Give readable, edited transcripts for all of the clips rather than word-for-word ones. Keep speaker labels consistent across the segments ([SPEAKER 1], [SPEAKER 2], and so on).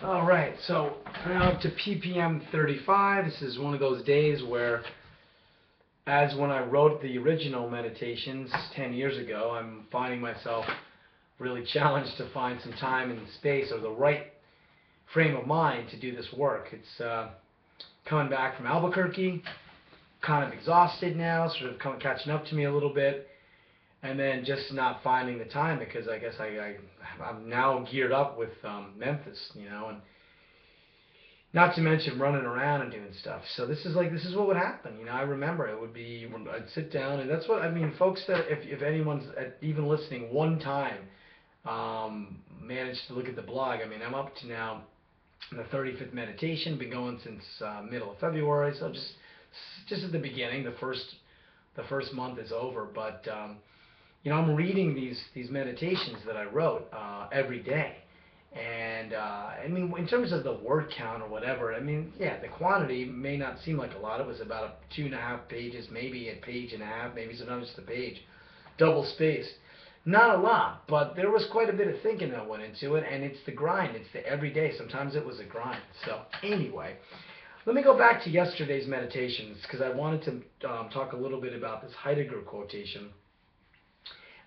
[SPEAKER 1] All right, so now up to PPM35. This is one of those days where, as when I wrote the original meditations 10 years ago, I'm finding myself really challenged to find some time and space or the right frame of mind to do this work. It's coming back from Albuquerque, kind of exhausted now, sort of catching up to me a little bit, and then just not finding the time because I guess I'm now geared up with Memphis, and not to mention running around and doing stuff. So this is what would happen. I remember it would be when I'd sit down, and that's what I mean, folks. That if anyone's even listening one time, managed to look at the blog. I mean, I'm up to now the 35th meditation. Been going since middle of February. So just at the beginning, the first month is over, but I'm reading these meditations that I wrote every day, and I mean, in terms of the word count or whatever, I mean, yeah, the quantity may not seem like a lot. It was about 2.5 pages, maybe a page and a half, maybe sometimes just a page, double spaced. Not a lot, but there was quite a bit of thinking that went into it, and it's the grind. It's the everyday. Sometimes it was a grind. So anyway, let me go back to yesterday's meditations because I wanted to talk a little bit about this Heidegger quotation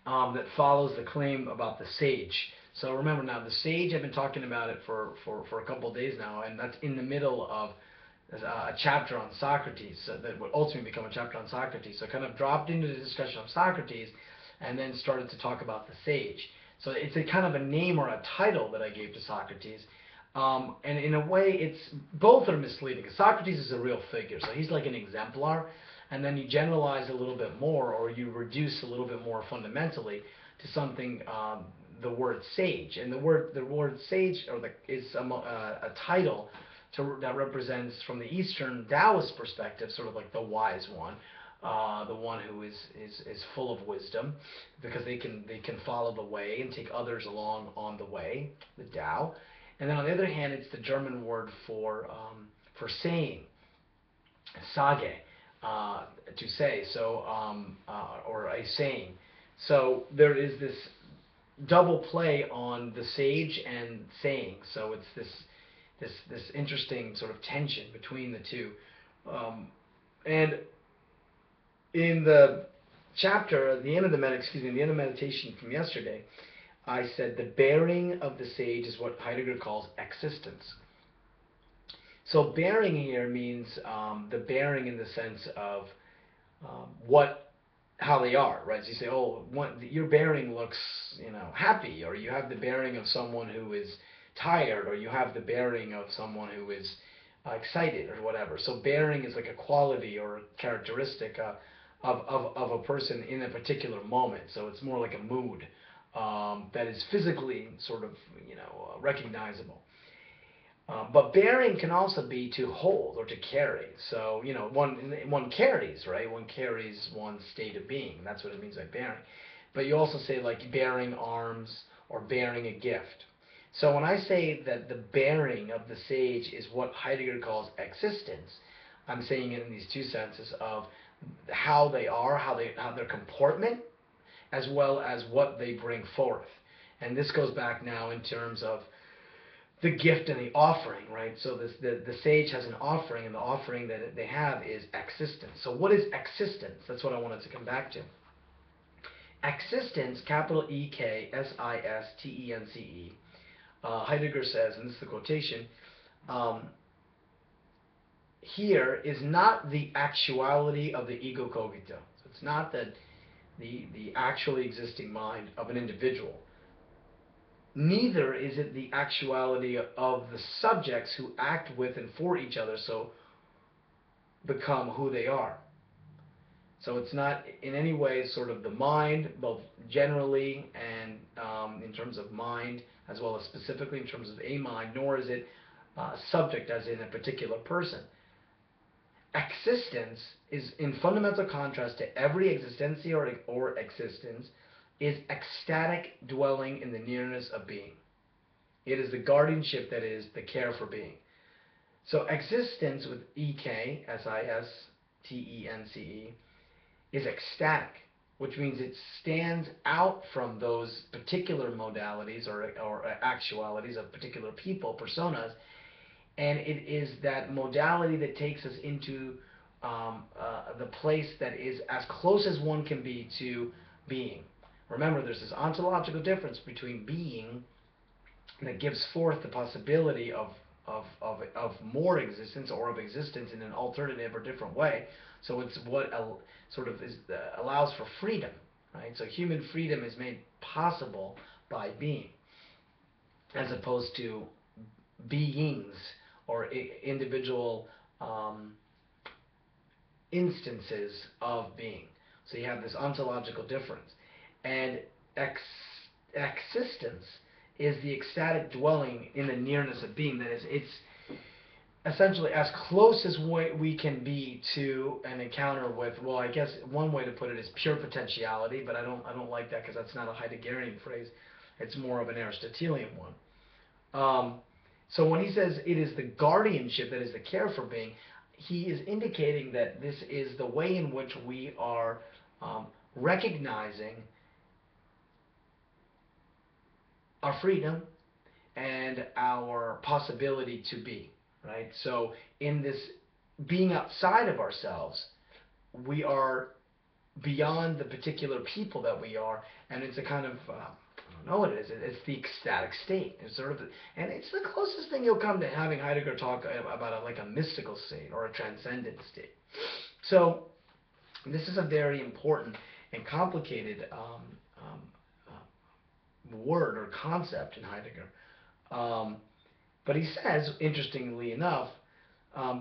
[SPEAKER 1] that follows the claim about the sage. So remember now, the sage, I've been talking about it for a couple of days now, and that's in the middle of a chapter on Socrates that would ultimately become a chapter on Socrates. So I kind of dropped into the discussion of Socrates and then started to talk about the sage. So it's a kind of a name or a title that I gave to Socrates. And in a way, both are misleading. Socrates is a real figure, so he's like an exemplar, and then you generalize a little bit more, or you reduce a little bit more fundamentally to something, the word sage. And the word sage is a title that represents, from the Eastern Taoist perspective, sort of like the wise one. The one who is full of wisdom, because they can follow the way and take others along on the way, the Tao. And then on the other hand, it's the German word for saying, sage, to say, so or a saying. So there is this double play on the sage and saying. So it's this interesting sort of tension between the two, and in the chapter, at the end of the meditation from yesterday, I said the bearing of the sage is what Heidegger calls existence. So bearing here means the bearing in the sense of how they are, right? So you say, oh, your bearing looks, happy, or you have the bearing of someone who is tired, or you have the bearing of someone who is excited, or whatever. So bearing is like a quality or a characteristic of a person in a particular moment. So it's more like a mood that is physically sort of, recognizable. But bearing can also be to hold or to carry. So, one carries, right? One carries one's state of being. That's what it means by bearing. But you also say like bearing arms or bearing a gift. So when I say that the bearing of the sage is what Heidegger calls existence, I'm saying it in these two senses of how they are, how their comportment, as well as what they bring forth. And this goes back now in terms of the gift and the offering, right? So the sage has an offering, and the offering that they have is existence. So what is existence? That's what I wanted to come back to. Existence, capital E-K-S-I-S-T-E-N-C-E. Heidegger says, and this is the quotation, here is not the actuality of the ego cogito. So it's not that the actually existing mind of an individual. Neither is it the actuality of the subjects who act with and for each other, so become who they are. So it's not in any way sort of the mind, both generally and in terms of mind, as well as specifically in terms of a mind, nor is it subject as in a particular person. Existence is in fundamental contrast to every existentia or existence, is ecstatic dwelling in the nearness of being. It is the guardianship that is the care for being. So existence with E-K-S-I-S-T-E-N-C-E is ecstatic, which means it stands out from those particular modalities or actualities of particular people, personas, and it is that modality that takes us into the place that is as close as one can be to being. Remember, there's this ontological difference between being that gives forth the possibility of more existence or of existence in an alternative or different way. So it's what sort of allows for freedom, right? So human freedom is made possible by being, as opposed to beings or individual instances of being. So you have this ontological difference. And existence is the ecstatic dwelling in the nearness of being. That is, it's essentially as close as we can be to an encounter with, well, I guess one way to put it is pure potentiality, but I don't like that because that's not a Heideggerian phrase. It's more of an Aristotelian one. So when he says it is the guardianship that is the care for being, he is indicating that this is the way in which we are recognizing our freedom and our possibility to be, right? So in this being outside of ourselves, we are beyond the particular people that we are, and it's a kind of I don't know what it is. It's the ecstatic state. It's sort of, and it's the closest thing you'll come to having Heidegger talk about like a mystical state or a transcendent state. So this is a very important and complicated word or concept in Heidegger. But he says, interestingly enough,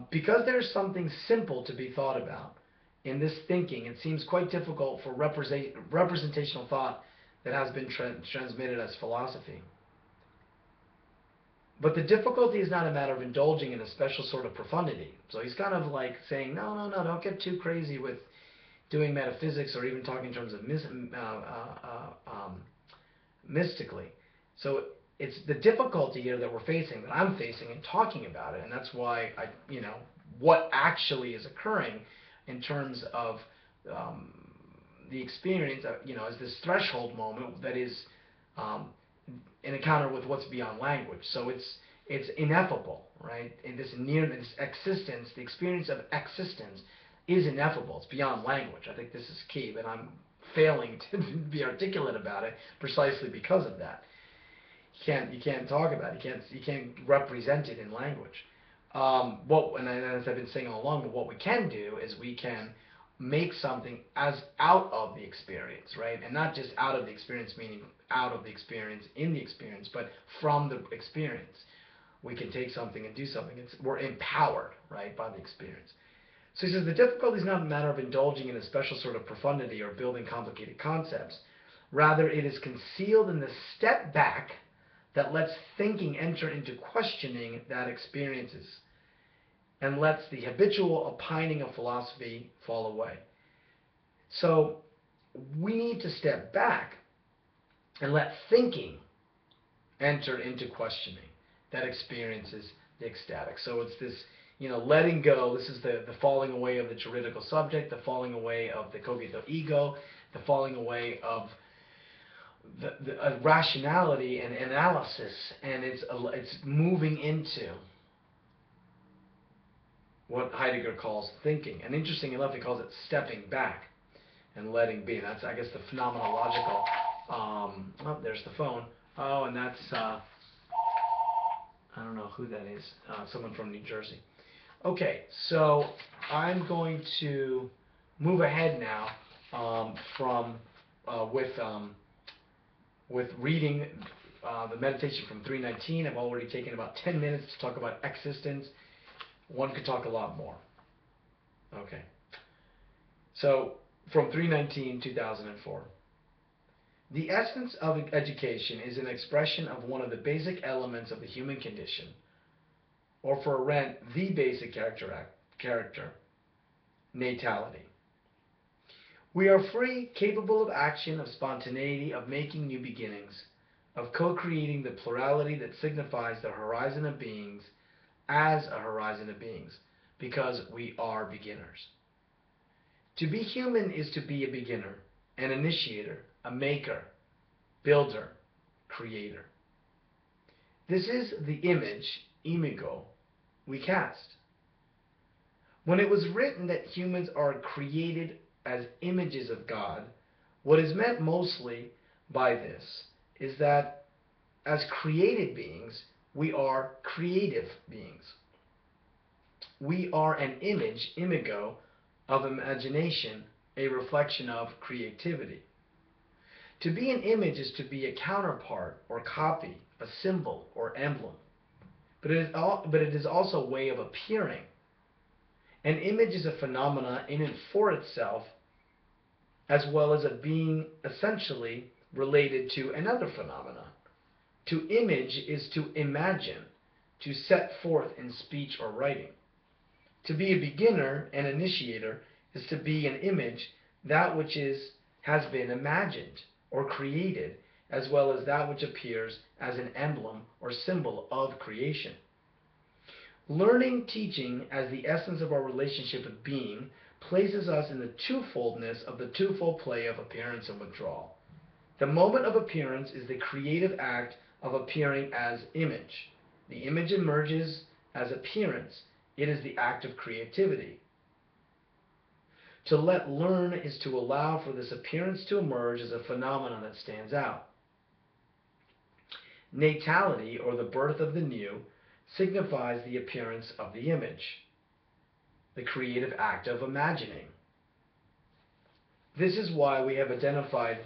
[SPEAKER 1] because there's something simple to be thought about in this thinking, it seems quite difficult for representational thought that has been transmitted as philosophy. But the difficulty is not a matter of indulging in a special sort of profundity. So he's kind of like saying, no, don't get too crazy with doing metaphysics or even talking in terms of mystically. So it's the difficulty here that we're facing, that I'm facing in talking about it, and that's why what actually is occurring in terms of the experience, is this threshold moment that is an encounter with what's beyond language. So it's ineffable, right? In this nearness, existence, the experience of existence is ineffable. It's beyond language. I think this is key, but I'm failing to be articulate about it precisely because of that. You can't talk about it. You can't represent it in language. And as I've been saying all along, what we can do is we can make something as out of the experience, right? And not just out of the experience, meaning out of the experience in the experience, but from the experience. We can take something and do something. We're empowered, right, by the experience. So he says the difficulty is not a matter of indulging in a special sort of profundity or building complicated concepts. Rather, it is concealed in the step back that lets thinking enter into questioning that experiences and lets the habitual opining of philosophy fall away. So we need to step back and let thinking enter into questioning that experiences the ecstatic. So it's this, letting go. This is the falling away of the juridical subject, the falling away of the cogito ego, the falling away of the rationality and analysis, and it's moving into what Heidegger calls thinking. And interesting enough, he calls it stepping back and letting be. And that's, I guess, the phenomenological. Oh, there's the phone. Oh, and that's I don't know who that is. Someone from New Jersey. Okay, so I'm going to move ahead now with reading the meditation from 319. I've already taken about 10 minutes to talk about existence. One could talk a lot more. Okay. So, from 319, 2004. The essence of education is an expression of one of the basic elements of the human condition, or for Arendt, the basic character, natality. We are free, capable of action, of spontaneity, of making new beginnings, of co-creating the plurality that signifies the horizon of beings as a horizon of beings, because we are beginners. To be human is to be a beginner, an initiator, a maker, builder, creator. This is the image, imago, we cast. When it was written that humans are created as images of God, what is meant mostly by this is that as created beings, we are creative beings. We are an image, imago, of imagination, a reflection of creativity. To be an image is to be a counterpart or copy, a symbol or emblem. But it is also a way of appearing. An image is a phenomena in and for itself, as well as a being essentially related to another phenomena. To image is to imagine, to set forth in speech or writing. To be a beginner, an initiator, is to be an image, that which has been imagined or created, as well as that which appears as an emblem or symbol of creation. Learning, teaching, as the essence of our relationship with being, places us in the twofoldness of the twofold play of appearance and withdrawal. The moment of appearance is the creative act of appearing as image. The image emerges as appearance. It is the act of creativity. To let learn is to allow for this appearance to emerge as a phenomenon that stands out. Natality, or the birth of the new, signifies the appearance of the image, the creative act of imagining. This is why we have identified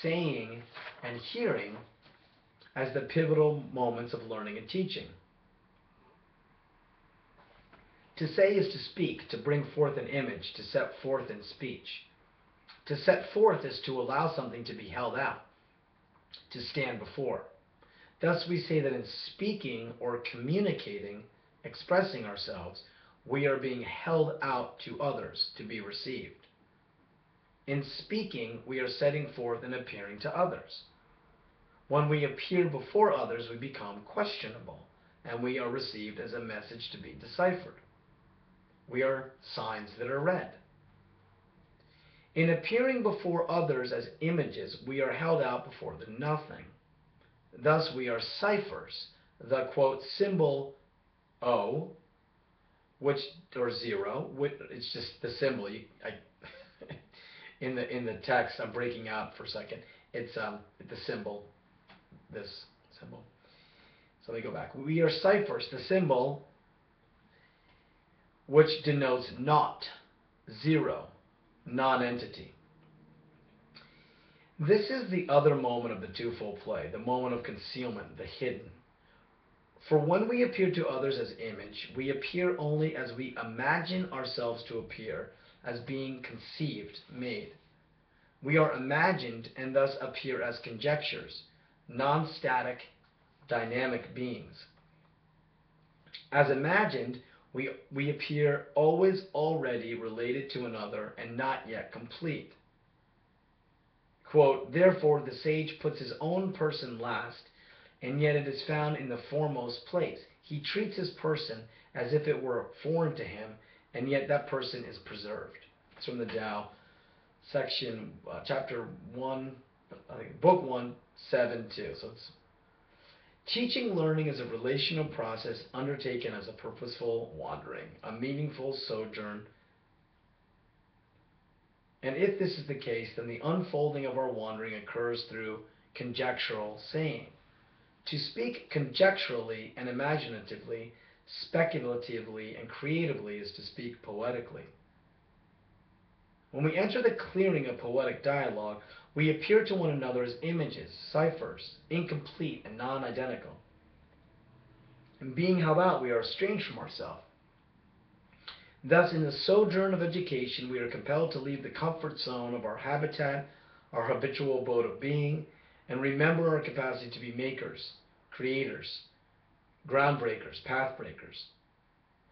[SPEAKER 1] saying and hearing as the pivotal moments of learning and teaching. To say is to speak, to bring forth an image, to set forth in speech. To set forth is to allow something to be held out, to stand before. Thus we say that in speaking or communicating, expressing ourselves, we are being held out to others to be received. In speaking, we are setting forth and appearing to others. When we appear before others, we become questionable, and we are received as a message to be deciphered. We are signs that are read. In appearing before others as images, we are held out before the nothing. Thus we are ciphers. The quote symbol O, which or zero, it's just the symbol. In the text, I'm breaking out for a second. It's the symbol, this symbol. So let me go back. We are ciphers. The symbol, which denotes naught, zero, non-entity. This is the other moment of the twofold play, the moment of concealment, the hidden. For when we appear to others as image, we appear only as we imagine ourselves to appear, as being conceived, made. We are imagined and thus appear as conjectures, non-static, dynamic beings. As imagined, we appear always already related to another and not yet complete. Quote, therefore the sage puts his own person last, and yet it is found in the foremost place. He treats his person as if it were foreign to him, and yet that person is preserved. It's from the Tao, section, chapter 1, I think, book 1, 7, 2. So it's teaching learning is a relational process undertaken as a purposeful wandering, a meaningful sojourn. And if this is the case, then the unfolding of our wandering occurs through conjectural saying. To speak conjecturally and imaginatively, speculatively and creatively is to speak poetically. When we enter the clearing of poetic dialogue, we appear to one another as images, ciphers, incomplete and non-identical. In being held out, we are estranged from ourselves. Thus, in the sojourn of education, we are compelled to leave the comfort zone of our habitat, our habitual abode of being, and remember our capacity to be makers, creators, groundbreakers, pathbreakers.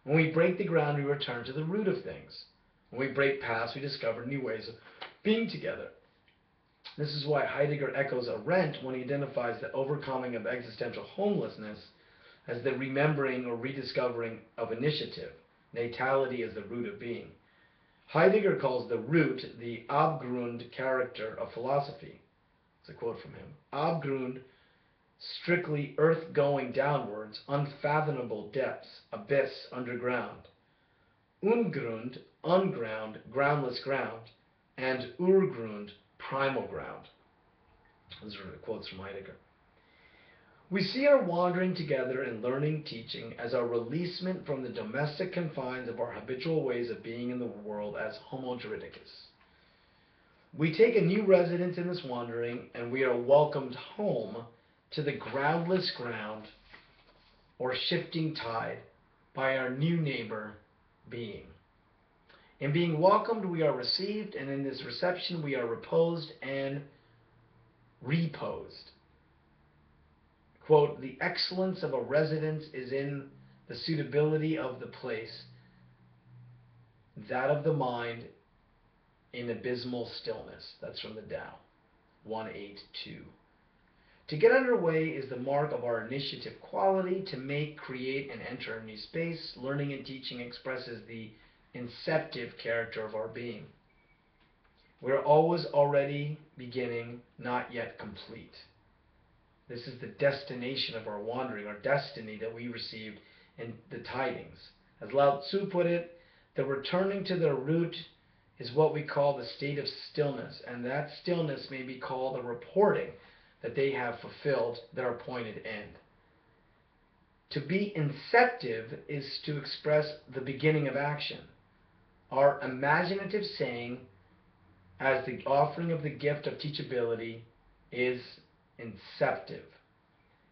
[SPEAKER 1] When we break the ground, we return to the root of things. When we break paths, we discover new ways of being together. This is why Heidegger echoes Arendt when he identifies the overcoming of existential homelessness as the remembering or rediscovering of initiative. Natality is the root of being. Heidegger calls the root the Abgrund character of philosophy. It's a quote from him. Abgrund, strictly earth going downwards, unfathomable depths, abyss, underground. Ungrund, unground, groundless ground, and Urgrund, primal ground. Those are quotes from Heidegger. We see our wandering together in learning, teaching, as our releasement from the domestic confines of our habitual ways of being in the world as homo juridicus. We take a new residence in this wandering, and we are welcomed home to the groundless ground or shifting tide by our new neighbor, being. In being welcomed, we are received, and in this reception, we are reposed and reposed. Quote, the excellence of a residence is in the suitability of the place, that of the mind in abysmal stillness. That's from the Tao, 182. To get underway is the mark of our initiative quality. To make, create, and enter a new space, learning and teaching expresses the inceptive character of our being. We're always already beginning, not yet complete. This is the destination of our wandering, our destiny that we received in the tidings. As Lao Tzu put it, the returning to the root is what we call the state of stillness, and that stillness may be called a reporting that they have fulfilled their appointed end. To be inceptive is to express the beginning of action. Our imaginative saying, as the offering of the gift of teachability, is inceptive.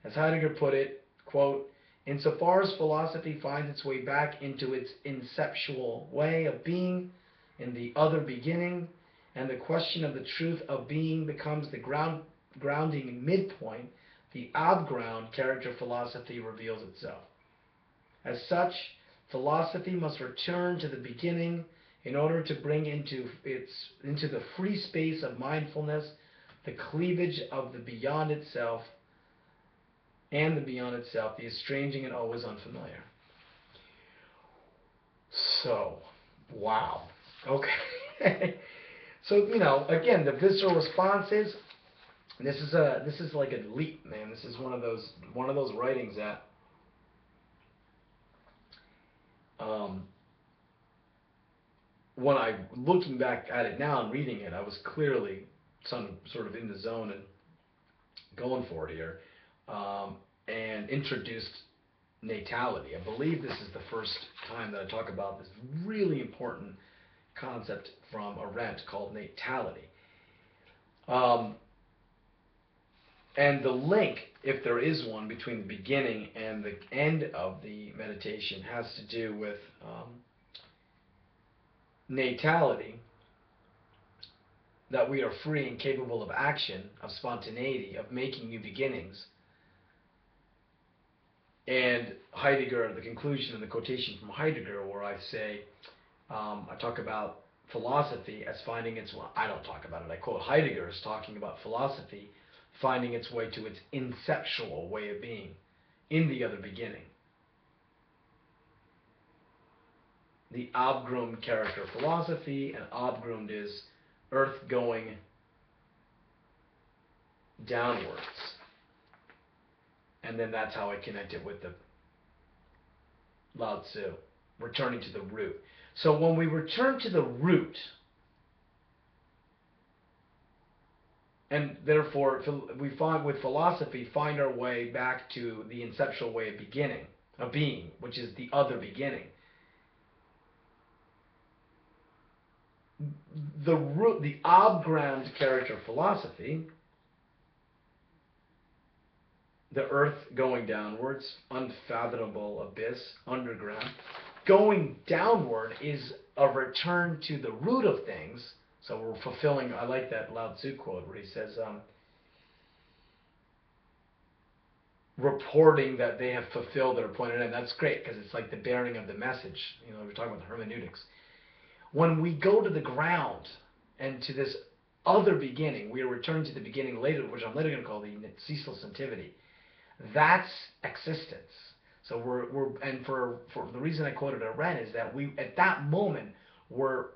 [SPEAKER 1] As Heidegger put it, quote, insofar as philosophy finds its way back into its inceptual way of being in the other beginning, and the question of the truth of being becomes the grounding midpoint, the abground character of philosophy reveals itself. As such, philosophy must return to the beginning in order to bring into the free space of mindfulness the cleavage of the beyond itself, and the beyond itself, the estranging and always unfamiliar. So, wow. Okay. So, again, the visceral response is, this is like a leap, man. This is one of those writings that when I'm looking back at it now and reading it, I was clearly sort of in the zone and going for it here, and introduced natality. I believe this is the first time that I talk about this really important concept from Arendt called natality. And the link, if there is one, between the beginning and the end of the meditation has to do with natality, that we are free and capable of action, of spontaneity, of making new beginnings. And Heidegger, the conclusion of the quotation from Heidegger, where I say, I talk about philosophy as finding its, well, I don't talk about it, I quote Heidegger as talking about philosophy finding its way to its inceptual way of being in the other beginning. The Abgrund character of philosophy, and Abgrund is earth going downwards. And then that's how I connect it with the Lao Tzu, returning to the root. So when we return to the root, and therefore we find with philosophy find our way back to the inceptual way of being, which is the other beginning. The root, the Abgrund character of philosophy, the earth going downwards, unfathomable abyss, underground, going downward is a return to the root of things. So we're fulfilling, I like that Lao Tzu quote where he says, reporting that they have fulfilled their appointed end. That's great because it's like the bearing of the message. We're talking about the hermeneutics. When we go to the ground and to this other beginning, we are returning to the beginning later, which I'm later going to call the ceaseless nativity. That's existence. So and for the reason I quoted Arendt is that we at that moment we're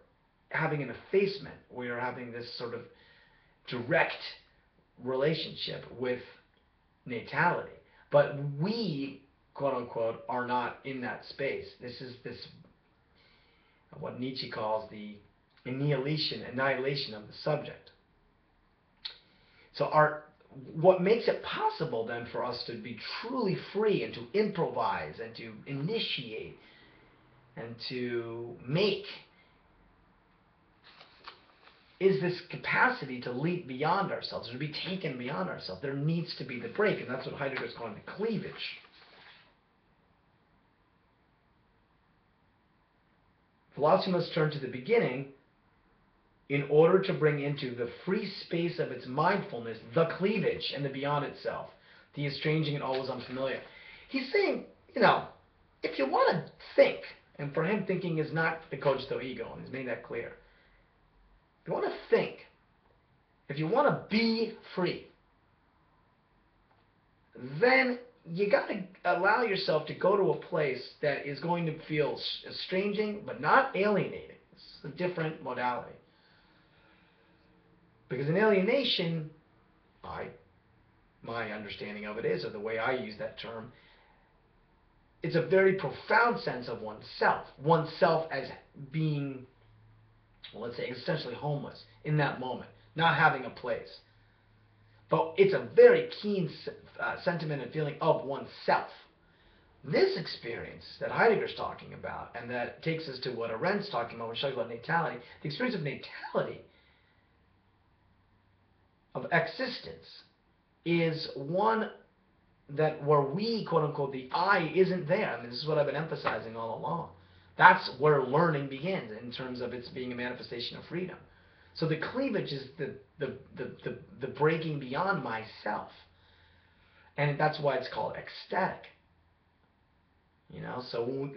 [SPEAKER 1] having an effacement. We are having this sort of direct relationship with natality. But we, quote unquote, are not in that space. This is what Nietzsche calls the annihilation of the subject. So what makes it possible then for us to be truly free and to improvise and to initiate and to make is this capacity to leap beyond ourselves, or to be taken beyond ourselves. There needs to be the break, and that's what Heidegger is calling the cleavage. Philosophy must turn to the beginning in order to bring into the free space of its mindfulness the cleavage and the beyond itself, the estranging and always unfamiliar. He's saying, if you want to think, and for him thinking is not the cogito ego, and he's made that clear. If you want to think, if you want to be free, then you got to allow yourself to go to a place that is going to feel estranging but not alienating. It's a different modality. Because in alienation, my understanding of it is, or the way I use that term, it's a very profound sense of oneself as being, well, let's say, existentially homeless in that moment, not having a place. But it's a very keen sentiment and feeling of oneself. This experience that Heidegger's talking about, and that takes us to what Arendt's talking about when she's talking about natality, the experience of natality, of existence, is one that where we, quote unquote, the I isn't there. I mean, this is what I've been emphasizing all along. That's where learning begins in terms of its being a manifestation of freedom. So the cleavage is the breaking beyond myself. And that's why it's called ecstatic. So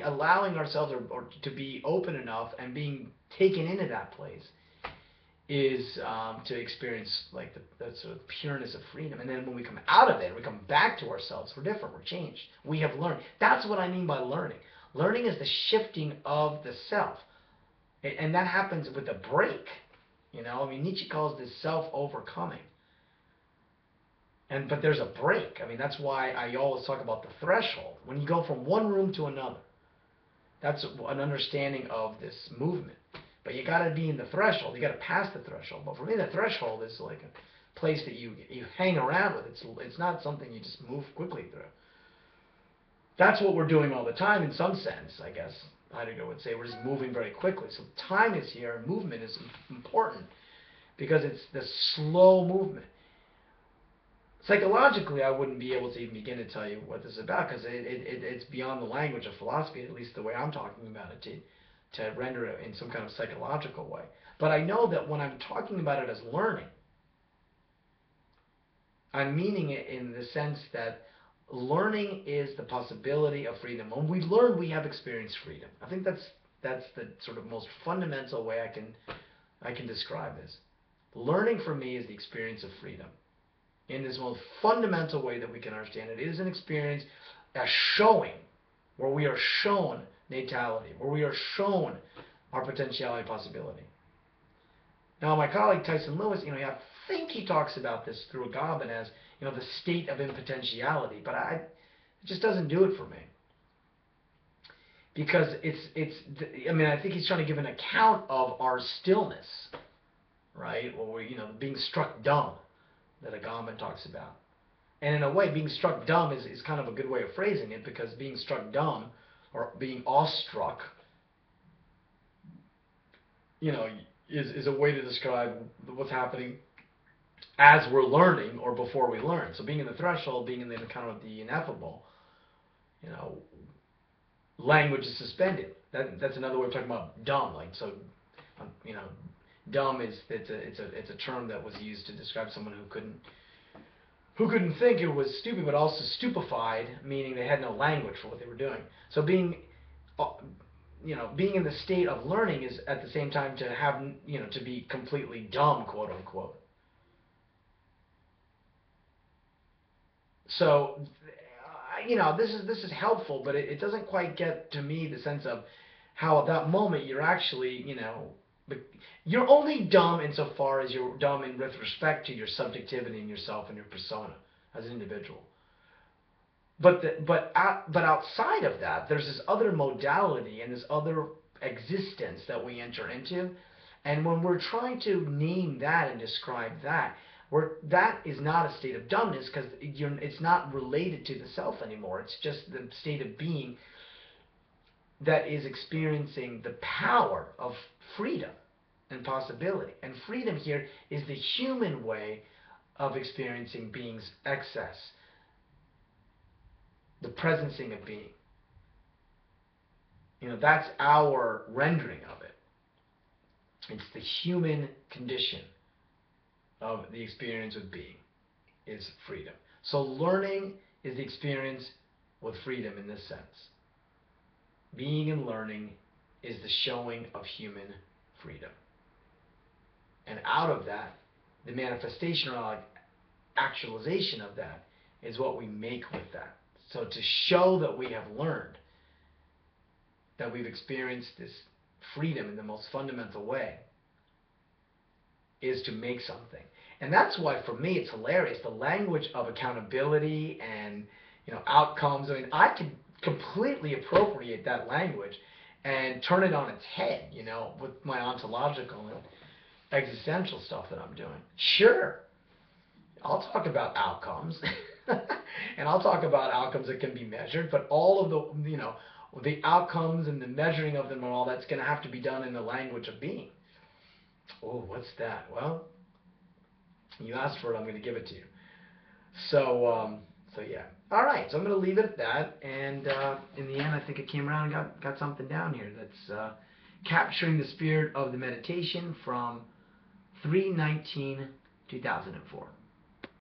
[SPEAKER 1] allowing ourselves or to be open enough and being taken into that place is to experience like the sort of pureness of freedom. And then when we come out of it, we come back to ourselves, we're different, we're changed. We have learned. That's what I mean by learning. Learning is the shifting of the self. And that happens with a break. Nietzsche calls this self-overcoming. But there's a break. That's why I always talk about the threshold. When you go from one room to another, that's an understanding of this movement. But you got to be in the threshold. You got to pass the threshold. But for me, the threshold is like a place that you hang around with. It's not something you just move quickly through. That's what we're doing all the time in some sense, I guess. Heidegger would say we're just moving very quickly. So time is here, and movement is important because it's the slow movement. Psychologically, I wouldn't be able to even begin to tell you what this is about because it's beyond the language of philosophy, at least the way I'm talking about it, to render it in some kind of psychological way. But I know that when I'm talking about it as learning, I'm meaning it in the sense that learning is the possibility of freedom. When we learn, we have experienced freedom. I think that's the sort of most fundamental way I can describe this. Learning for me is the experience of freedom. In this most fundamental way that we can understand it, it is an experience, a showing, where we are shown natality, where we are shown our potentiality and possibility. Now, my colleague Tyson Lewis, I think he talks about this through Agamben as, the state of impotentiality, but it just doesn't do it for me. Because I think he's trying to give an account of our stillness, right? Or we're, being struck dumb that Agamben talks about. And in a way, being struck dumb is kind of a good way of phrasing it, because being struck dumb, or being awestruck, is a way to describe what's happening as we're learning or before we learn. So being in the threshold, being in the encounter of the ineffable, language is suspended. That's another way of talking about dumb. Dumb it's a term that was used to describe someone who couldn't think, who was stupid, but also stupefied, meaning they had no language for what they were doing. So being in the state of learning is at the same time to have, to be completely dumb, quote unquote. So, this is helpful, but it doesn't quite get to me the sense of how at that moment you're actually, you're only dumb insofar as you're dumb with respect to your subjectivity and yourself and your persona as an individual. But outside of that, there's this other modality and this other existence that we enter into, and when we're trying to name that and describe that, that is not a state of dumbness, because it's not related to the self anymore. It's just the state of being that is experiencing the power of freedom and possibility. And freedom here is the human way of experiencing being's excess, the presencing of being. That's our rendering of it. It's the human condition of the experience with being is freedom. So learning is the experience with freedom in this sense. Being and learning is the showing of human freedom. And out of that, the manifestation or actualization of that is what we make with that. So to show that we have learned, that we've experienced this freedom in the most fundamental way, is to make something. And that's why, for me, it's hilarious. The language of accountability and outcomes. I mean, I could completely appropriate that language and turn it on its head, with my ontological and existential stuff that I'm doing. Sure, I'll talk about outcomes, and I'll talk about outcomes that can be measured, but all of the outcomes and the measuring of them and all that's going to have to be done in the language of being. Oh, what's that? Well, you asked for it, I'm going to give it to you. So yeah. All right, so I'm going to leave it at that, and in the end, I think I came around and got something down here that's capturing the spirit of the meditation from 3/19/2004.